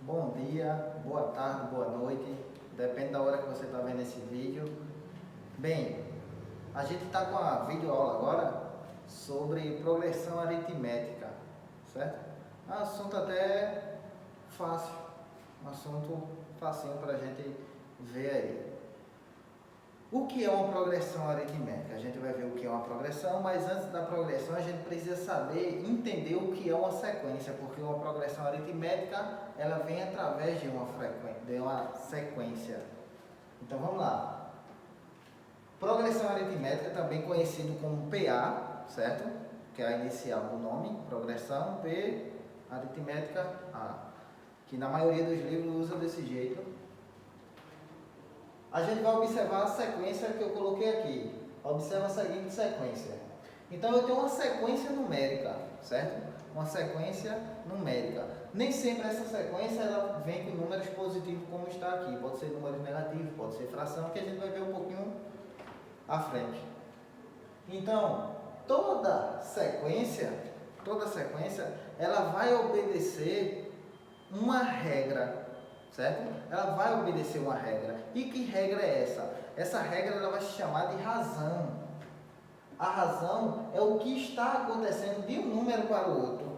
Bom dia, boa tarde, boa noite, depende da hora que você está vendo esse vídeo. Bem, a gente está com a videoaula agora sobre progressão aritmética, certo? É um assunto até fácil, um assunto facinho para a gente ver aí. O que é uma progressão aritmética? A gente vai ver o que é uma progressão, mas antes da progressão a gente precisa saber, entender o que é uma sequência, porque uma progressão aritmética ela vem através de uma sequência. Então vamos lá. Progressão aritmética, também conhecido como PA, certo? Que é a inicial do nome, progressão, P, aritmética, A. Que na maioria dos livros usa desse jeito. A gente vai observar a sequência que eu coloquei aqui. Observa a seguinte sequência. Então eu tenho uma sequência numérica, certo? Uma sequência numérica. Nem sempre essa sequência ela vem com números positivos como está aqui. Pode ser números negativos, pode ser fração, que a gente vai ver um pouquinho à frente. Então, toda sequência, ela vai obedecer uma regra, certo? Ela vai obedecer uma regra. E que regra é essa? Essa regra ela vai se chamar de razão. A razão é o que está acontecendo de um número para o outro,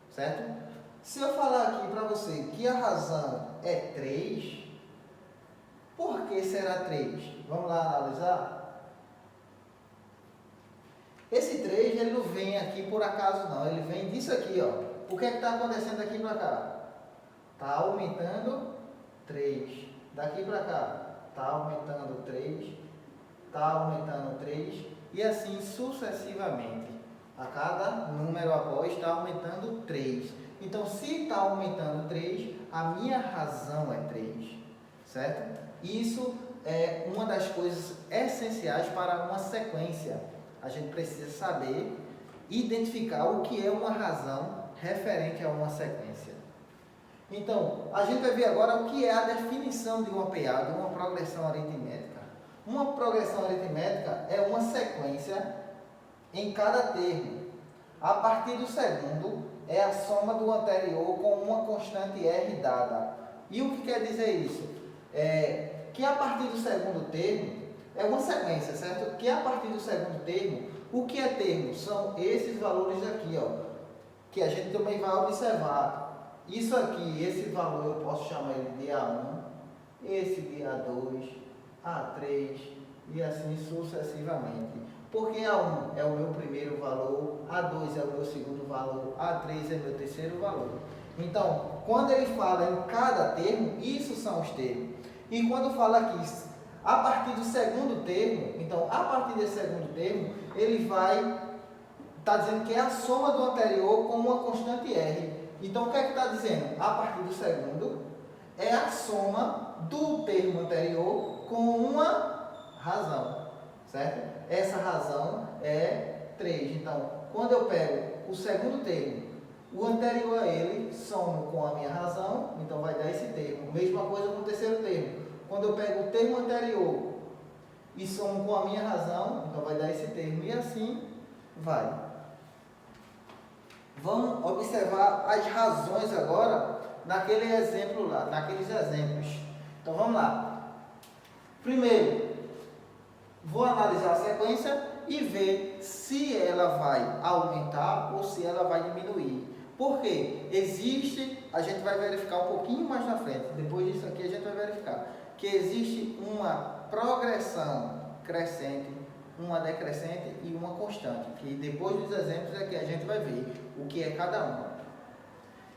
certo? Se eu falar aqui para você que a razão é 3, por que será 3? Vamos lá analisar? Esse 3 ele não vem aqui por acaso não, ele vem disso aqui, ó. O que é que está acontecendo daqui para cá? Está aumentando 3. Daqui para cá, está aumentando 3. Está aumentando 3. E assim sucessivamente. A cada número após está aumentando 3. Então, se está aumentando 3, a minha razão é 3. Certo? Isso é uma das coisas essenciais para uma sequência. A gente precisa saber identificar o que é uma razão referente a uma sequência. Então, a gente vai ver agora o que é a definição de uma PA, de uma progressão aritmética. Uma progressão aritmética é uma sequência em cada termo. A partir do segundo, é a soma do anterior com uma constante R dada. E o que quer dizer isso? Que a partir do segundo termo, é uma sequência, certo? Que a partir do segundo termo, o que é termo? São esses valores aqui, ó, que a gente também vai observar. Isso aqui, esse valor eu posso chamar ele de A1, esse de A2, A3 e assim sucessivamente. Porque A1 é o meu primeiro valor, A2 é o meu segundo valor, A3 é o meu terceiro valor. Então, quando ele fala em cada termo, isso são os termos. E quando fala aqui, a partir do segundo termo, então, a partir desse segundo termo, ele vai estar dizendo que é a soma do anterior com uma constante R. Então, o que é que está dizendo? A partir do segundo, é a soma do termo anterior com uma razão, certo? Essa razão é 3. Então, quando eu pego o segundo termo, o anterior a ele, somo com a minha razão, então vai dar esse termo. Mesma coisa com o terceiro termo. Quando eu pego o termo anterior e somo com a minha razão, então vai dar esse termo. E assim vai. Vamos observar as razões agora naquele exemplo lá, naqueles exemplos. Então vamos lá. Primeiro, vou analisar a sequência e ver se ela vai aumentar ou se ela vai diminuir. Por quê? Existe, a gente vai verificar um pouquinho mais na frente, depois disso aqui a gente vai verificar, que existe uma progressão crescente, uma decrescente e uma constante, que depois dos exemplos é que a gente vai ver o que é cada uma.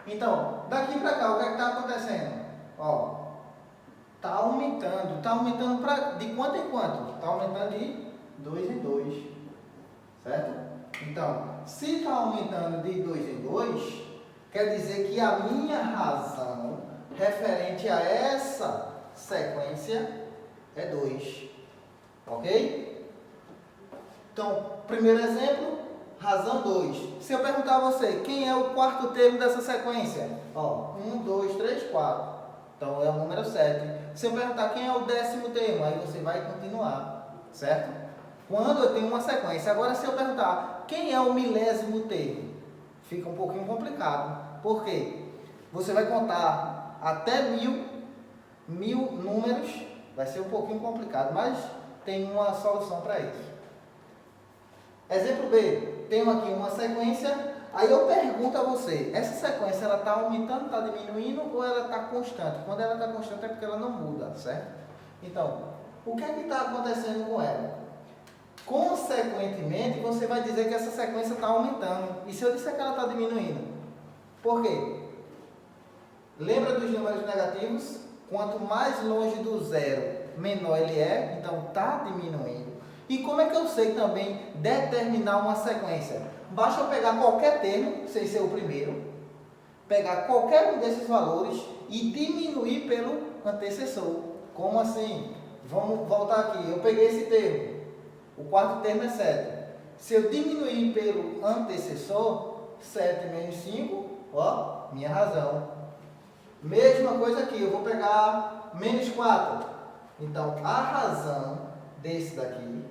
Então, daqui para cá, o que é que está acontecendo? Ó, está aumentando de quanto em quanto? Está aumentando de 2 em 2, certo? Então, se está aumentando de 2 em 2, quer dizer que a minha razão referente a essa sequência é 2, ok? Então, primeiro exemplo, razão 2. Se eu perguntar a você, quem é o quarto termo dessa sequência? Ó, 1, 2, 3, 4. Então, é o número 7. Se eu perguntar quem é o 10º termo, aí você vai continuar, certo? Quando eu tenho uma sequência. Agora, se eu perguntar quem é o 1000º termo, fica um pouquinho complicado. Por quê? Você vai contar até mil números, vai ser um pouquinho complicado, mas tem uma solução para isso. Exemplo B, tenho aqui uma sequência, aí eu pergunto a você, essa sequência ela está aumentando, está diminuindo ou ela está constante? Quando ela está constante é porque ela não muda, certo? Então, o que é que está acontecendo com ela? Consequentemente, você vai dizer que essa sequência está aumentando. E se eu disser que ela está diminuindo? Por quê? Lembra dos números negativos? Quanto mais longe do zero, menor ele é, então está diminuindo. E como é que eu sei também determinar uma sequência? Basta eu pegar qualquer termo, sem ser o primeiro, pegar qualquer um desses valores e diminuir pelo antecessor. Como assim? Vamos voltar aqui. Eu peguei esse termo. O quarto termo é 7. Se eu diminuir pelo antecessor, 7 menos 5, ó, minha razão. Mesma coisa aqui, eu vou pegar menos 4. Então, a razão desse daqui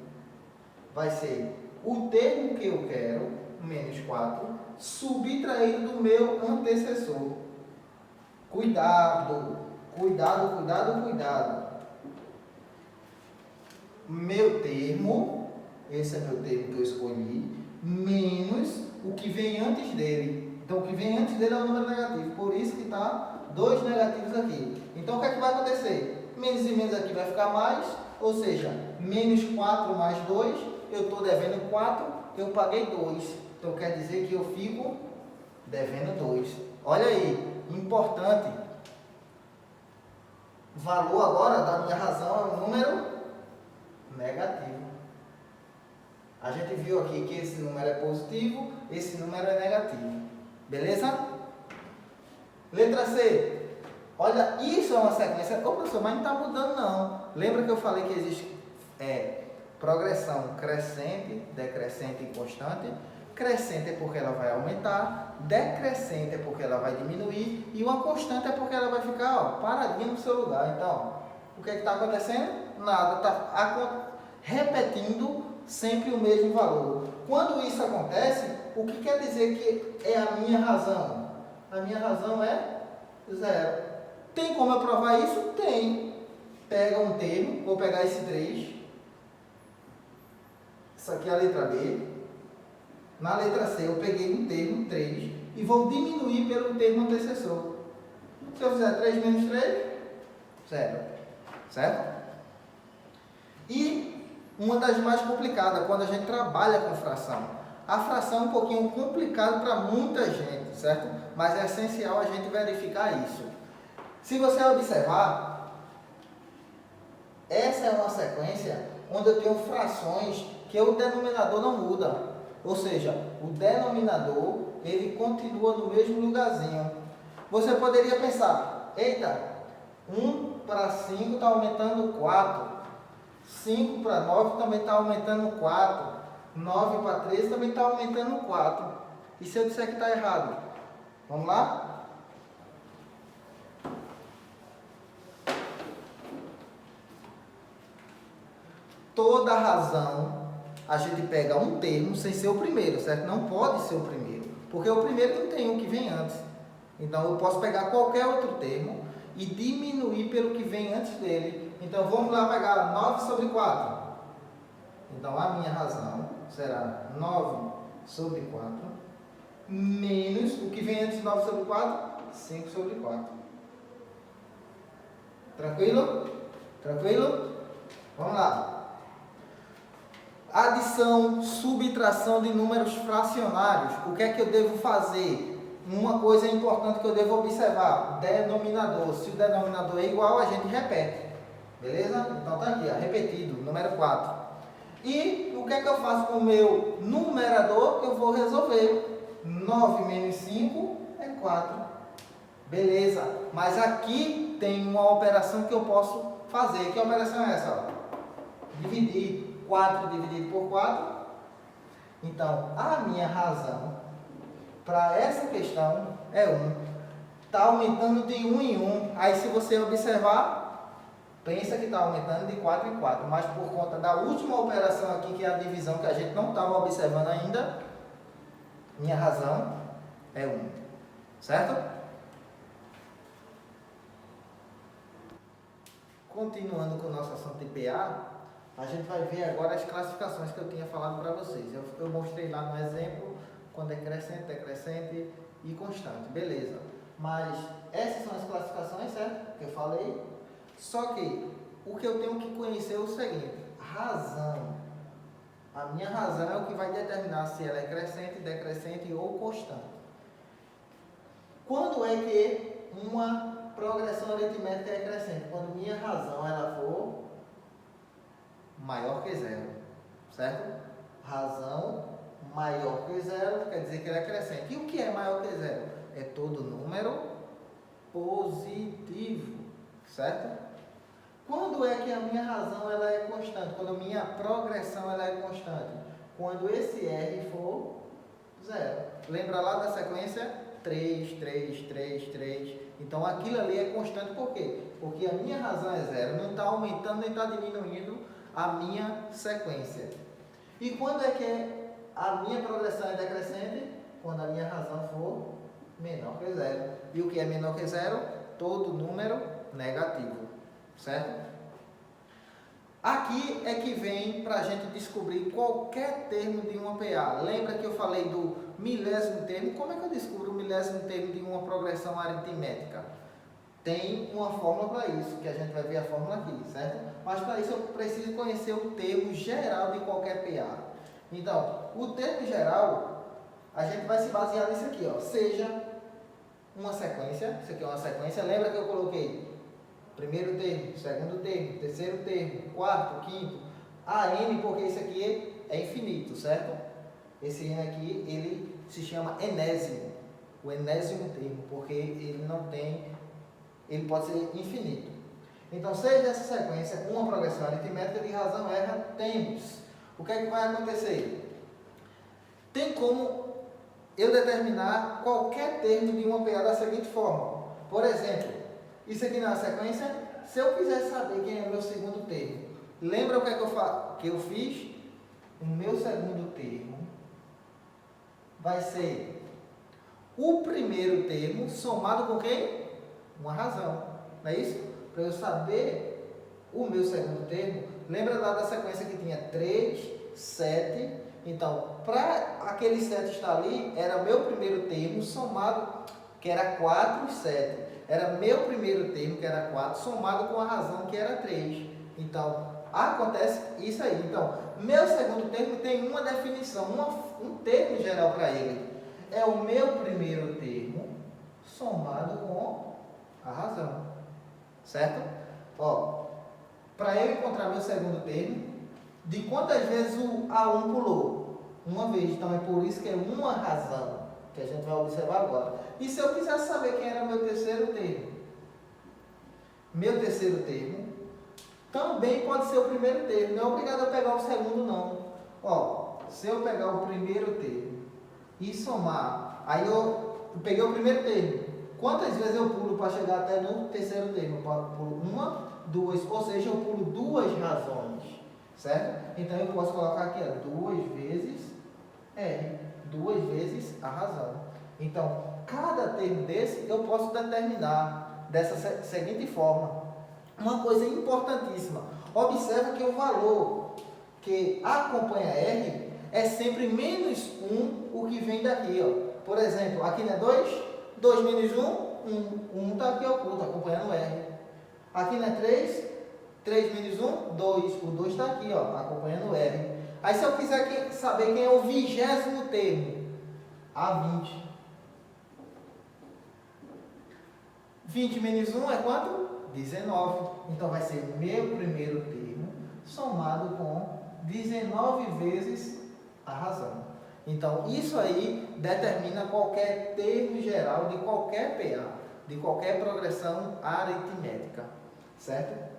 vai ser o termo que eu quero, menos 4, subtraído do meu antecessor. Cuidado, cuidado, cuidado, cuidado. Meu termo, esse é meu termo que eu escolhi, menos o que vem antes dele. Então, o que vem antes dele é o número negativo, por isso que está 2 negativos aqui. Então, o que é que vai acontecer? Menos e menos aqui vai ficar mais, ou seja, menos 4 mais 2, eu estou devendo 4, eu paguei 2. Então, quer dizer que eu fico devendo 2. Olha aí, importante. Valor agora da minha razão é um número negativo. A gente viu aqui que esse número é positivo, esse número é negativo. Beleza? Letra C. Olha, isso é uma sequência. Ô professor, mas não está mudando não. Lembra que eu falei que existe progressão crescente, decrescente e constante? Crescente é porque ela vai aumentar, decrescente é porque ela vai diminuir e uma constante é porque ela vai ficar paradinha no seu lugar. Então, o que está acontecendo? Nada, está repetindo sempre o mesmo valor. Quando isso acontece, o que quer dizer que é a minha razão? A minha razão é 0. Tem como eu provar isso? Tem. Pega um termo, vou pegar esse 3. Isso aqui é a letra B. Na letra C eu peguei um termo, 3, e vou diminuir pelo termo antecessor. Se eu fizer 3 menos 3, 0. Certo? E uma das mais complicadas, quando a gente trabalha com fração. A fração é um pouquinho complicado para muita gente, certo? Mas é essencial a gente verificar isso. Se você observar, essa é uma sequência onde eu tenho frações que o denominador não muda. Ou seja, o denominador, ele continua no mesmo lugarzinho. Você poderia pensar, eita, 1 para 5 está aumentando 4. 5 para 9 também está aumentando 4. 9 para 13 também está aumentando 4. E se eu disser que está errado? Vamos lá? Toda razão, a gente pega um termo sem ser o primeiro, certo? Não pode ser o primeiro, porque o primeiro não tem um que vem antes. Então, eu posso pegar qualquer outro termo e diminuir pelo que vem antes dele. Então, vamos lá pegar 9 sobre 4. Então, a minha razão será 9 sobre 4, menos o que vem antes de 9 sobre 4, 5 sobre 4. Tranquilo? Tranquilo? Vamos lá. Adição, subtração de números fracionários. O que é que eu devo fazer? Uma coisa importante que eu devo observar, denominador. Se o denominador é igual, a gente repete. Beleza? Então tá aqui, ó, repetido, número 4. E o que é que eu faço com o meu numerador? Eu vou resolver. 9 menos 5 é 4. Beleza. Mas aqui tem uma operação que eu posso fazer. Que operação é essa? Ó? Dividir. 4 dividido por 4. Então, a minha razão para essa questão é 1. Está aumentando de 1 em 1. Aí, se você observar, pensa que está aumentando de 4 em 4. Mas por conta da última operação aqui, que é a divisão, que a gente não estava observando ainda, minha razão é 1. Certo? continuando com o nosso assunto de PA, a gente vai ver agora as classificações que eu tinha falado para vocês. Eu mostrei lá no exemplo, quando é crescente, decrescente e constante, beleza. Mas essas são as classificações, certo? Que eu falei. Só que o que eu tenho que conhecer é o seguinte: razão. A minha razão é o que vai determinar se ela é crescente, decrescente ou constante. Quando é que uma progressão aritmética é crescente? Quando minha razão ela for maior que zero, certo? Razão maior que zero quer dizer que ela é crescente. E o que é maior que zero? É todo número positivo, certo? Quando é que a minha razão ela é constante? Quando a minha progressão ela é constante? Quando esse R for zero. Lembra lá da sequência? 3, 3, 3, 3. Então aquilo ali é constante por quê? Porque a minha razão é zero. Não está aumentando nem está diminuindo a minha sequência. E quando é que a minha progressão é decrescente? Quando a minha razão for menor que zero. E o que é menor que zero? Todo número negativo. Certo? Aqui é que vem para a gente descobrir qualquer termo de uma PA. Lembra que eu falei do milésimo termo? Como é que eu descubro o milésimo termo de uma progressão aritmética? Tem uma fórmula para isso, que a gente vai ver a fórmula aqui, certo? Mas para isso eu preciso conhecer o termo geral de qualquer PA. Então, o termo geral, a gente vai se basear nisso aqui, ó. Seja uma sequência, isso aqui é uma sequência. Lembra que eu coloquei primeiro termo, segundo termo, terceiro termo, quarto, quinto, a n, porque isso aqui é infinito, certo? Esse n aqui, ele se chama enésimo, o enésimo termo, porque ele não tem, ele pode ser infinito. Então, seja essa sequência uma progressão aritmética de razão R, temos. O que é que vai acontecer? Tem como eu determinar qualquer termo de uma PA da seguinte forma. Por exemplo, isso aqui na sequência, se eu quiser saber quem é o meu segundo termo, lembra o que é que eu fiz? O meu segundo termo vai ser o primeiro termo somado com quem? Uma razão, não é isso? Para eu saber o meu segundo termo, lembra lá da sequência que tinha 3, 7, então, para aquele 7 estar ali, era meu primeiro termo somado, que era 4 e 7. Era meu primeiro termo, que era 4, somado com a razão, que era 3. Então, acontece isso aí. Então, meu segundo termo tem uma definição, um termo geral para ele. É o meu primeiro termo somado com a razão. Certo? Ó, para eu encontrar meu segundo termo, de quantas vezes o A1 pulou? Uma vez. Então, é por isso que é uma razão, que a gente vai observar agora. E se eu quisesse saber quem era meu terceiro termo? Meu terceiro termo também pode ser o primeiro termo. Não é obrigado a pegar o segundo, não. Ó, se eu pegar o primeiro termo e somar, aí eu peguei o primeiro termo. Quantas vezes eu pulo para chegar até no terceiro termo? Eu pulo uma, duas, ou seja, eu pulo duas razões. Certo? Então eu posso colocar aqui, ó, 2 vezes R, 2 vezes a razão. Então, cada termo desse eu posso determinar dessa seguinte forma. Uma coisa importantíssima, observa que o valor que acompanha R é sempre menos 1 o que vem daqui. Ó. Por exemplo, aqui não é 2? 2 menos 1, 1 está aqui oculto, acompanhando R. Aqui não é 3? 3 menos 1, 2. O 2 está aqui, ó, acompanhando R. Aí se eu quiser saber quem é o 20º termo, A20. 20 menos 1 é quanto? 19. Então vai ser meu primeiro termo somado com 19 vezes a razão. Então isso aí determina qualquer termo geral de qualquer PA, de qualquer progressão aritmética. Certo?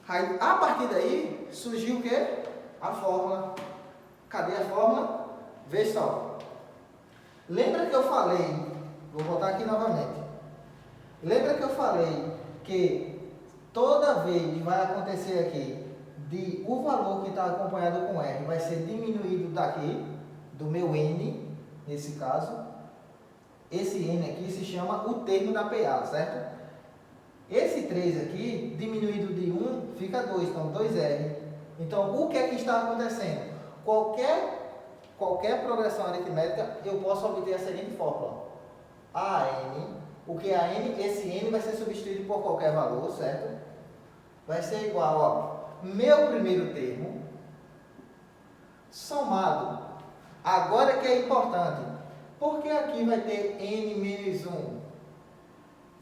Aí, a partir daí surgiu o quê? A fórmula. Cadê a fórmula? Veja só. Lembra que eu falei, vou voltar aqui novamente. Lembra que eu falei que toda vez vai acontecer aqui de o valor que está acompanhado com R vai ser diminuído daqui, do meu N, nesse caso. Esse N aqui se chama o termo da PA, certo? Esse 3 aqui, diminuído de 1, fica 2, então 2R. Então, o que é que está acontecendo? Qualquer progressão aritmética, eu posso obter a seguinte fórmula. AN, o que é AN? Esse N vai ser substituído por qualquer valor, certo? Vai ser igual a meu primeiro termo, somado. Agora que é importante, porque aqui vai ter N menos 1?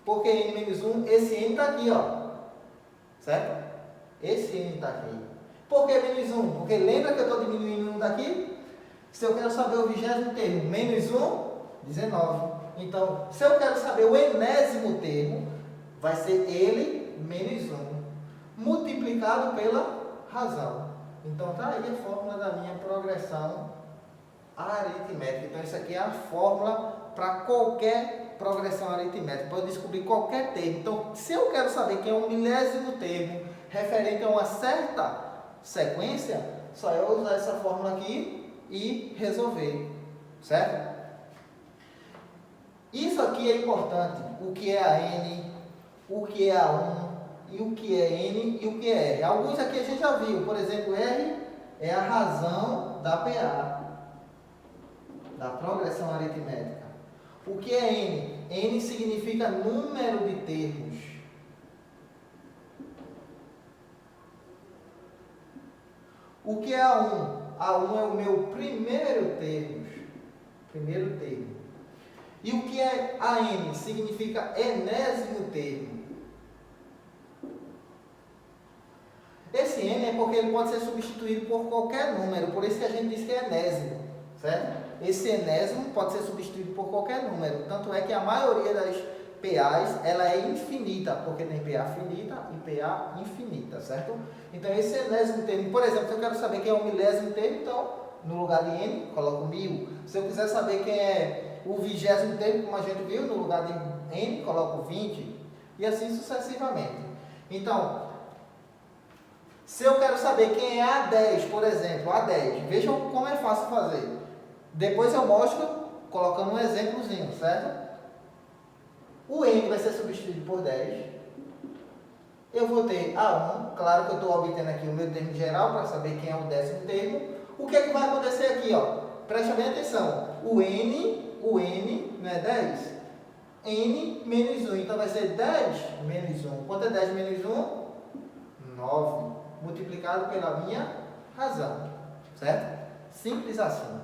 Porque N menos 1, esse N está aqui, ó. Certo? Esse N está aqui. Por que menos 1? Porque lembra que eu estou diminuindo 1 daqui? Se eu quero saber o 20º termo, menos 1, 19. Então, se eu quero saber o enésimo termo, vai ser ele menos 1, multiplicado pela razão. Então, tá aí a fórmula da minha progressão aritmética. Então, isso aqui é a fórmula para qualquer progressão aritmética, para eu descobrir qualquer termo. Então, se eu quero saber que é um milésimo termo referente a uma certa sequência, só eu usar essa fórmula aqui e resolver, certo? Isso aqui é importante, o que é a N, o que é a 1, e o que é N e o que é R. Alguns aqui a gente já viu, por exemplo, R é a razão da PA, da progressão aritmética. O que é N? N significa número de termos. O que é a 1? A 1 é o meu primeiro termo. Primeiro termo. E o que é a N? Significa enésimo termo. Esse N é porque ele pode ser substituído por qualquer número, por isso que a gente diz que é enésimo, certo? Esse enésimo pode ser substituído por qualquer número, tanto é que a maioria das PAs, ela é infinita, porque tem PA finita e PA infinita, certo? Então, esse enésimo termo, por exemplo, se eu quero saber quem é o milésimo termo, então, no lugar de N, coloco 1000. Se eu quiser saber quem é o 20º termo, como a gente viu, no lugar de N, coloco 20, e assim sucessivamente. Então, se eu quero saber quem é a 10, por exemplo, a 10, vejam como é fácil fazer. Depois eu mostro colocando um exemplozinho, certo? O N vai ser substituído por 10. Eu vou ter A1, claro que eu estou obtendo aqui o meu termo geral para saber quem é o 10º termo. O que é que vai acontecer aqui, ó? Presta bem atenção. O N não é 10? N menos 1, então vai ser 10 menos 1. Quanto é 10 menos 1? 9. Multiplicado pela minha razão, certo? Simples assim.